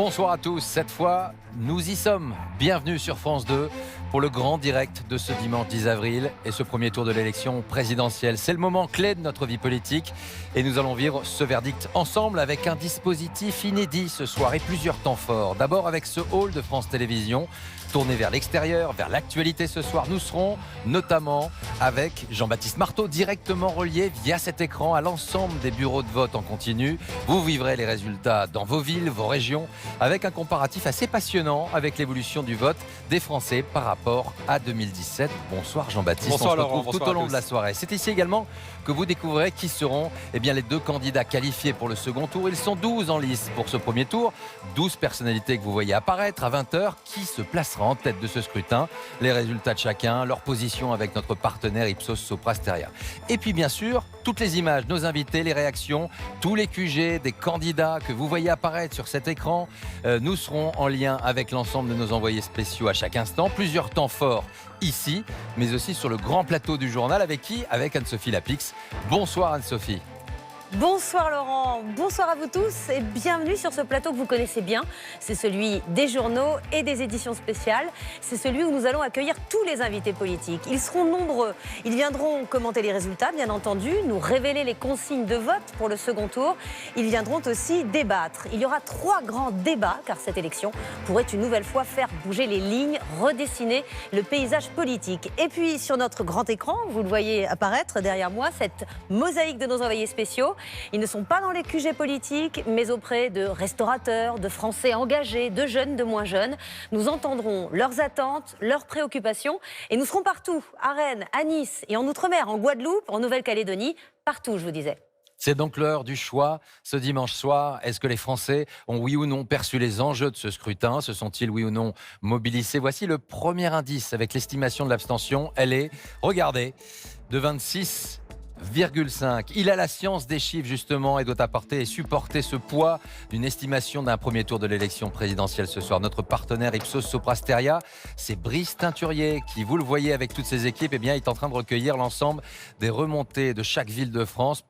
Bonsoir à tous, cette fois nous y sommes. Bienvenue sur France 2 pour le grand direct de ce dimanche 10 avril et ce premier tour de l'élection présidentielle. C'est le moment clé de notre vie politique et nous allons vivre ce verdict ensemble avec un dispositif inédit ce soir et plusieurs temps forts. D'abord avec ce hall de France Télévisions tourné vers l'extérieur, vers l'actualité ce soir. Nous serons notamment avec Jean-Baptiste Marteau, directement relié via cet écran à l'ensemble des bureaux de vote en continu. Vous vivrez les résultats dans vos villes, vos régions, avec un comparatif assez passionnant avec l'évolution du vote des Français par rapport à 2017. Bonsoir Jean-Baptiste, Bonsoir, on se retrouve Laurent, tout au long de la soirée. C'est ici également que vous découvrirez qui seront les deux candidats qualifiés pour le second tour. Ils sont 12 en lice pour ce premier tour, 12 personnalités que vous voyez apparaître à 20h. Qui se placera en tête de ce scrutin? Les résultats de chacun, leur position avec notre partenaire Ipsos Sopra Steria. Et puis bien sûr, toutes les images, nos invités, les réactions, tous les QG des candidats que vous voyez apparaître sur cet écran. Nous serons en lien avec l'ensemble de nos envoyés spéciaux à chaque instant. Plusieurs temps forts ici, mais aussi sur le grand plateau du journal. Avec qui? Avec Anne-Sophie Lapix. Bonsoir Anne-Sophie. Bonsoir Laurent, bonsoir à vous tous et bienvenue sur ce plateau que vous connaissez bien. C'est celui des journaux et des éditions spéciales. C'est celui où nous allons accueillir tous les invités politiques. Ils seront nombreux. Ils viendront commenter les résultats, bien entendu, nous révéler les consignes de vote pour le second tour. Ils viendront aussi débattre. Il y aura 3 grands débats, car cette élection pourrait une nouvelle fois faire bouger les lignes, redessiner le paysage politique. Et puis sur notre grand écran, vous le voyez apparaître derrière moi, cette mosaïque de nos envoyés spéciaux. Ils ne sont pas dans les QG politiques, mais auprès de restaurateurs, de Français engagés, de jeunes, de moins jeunes. Nous entendrons leurs attentes, leurs préoccupations et nous serons partout, à Rennes, à Nice et en Outre-mer, en Guadeloupe, en Nouvelle-Calédonie, partout, je vous disais. C'est donc l'heure du choix ce dimanche soir. Est-ce que les Français ont oui ou non perçu les enjeux de ce scrutin? Se sont-ils oui ou non mobilisés? Voici le premier indice avec l'estimation de l'abstention. Elle est, regardez, de 26,5. Il a la science des chiffres justement et doit apporter et supporter ce poids d'une estimation d'un premier tour de l'élection présidentielle ce soir. Notre partenaire Ipsos Sopra Steria, c'est Brice Teinturier qui, vous le voyez avec toutes ses équipes, est en train de recueillir l'ensemble des remontées de chaque ville de France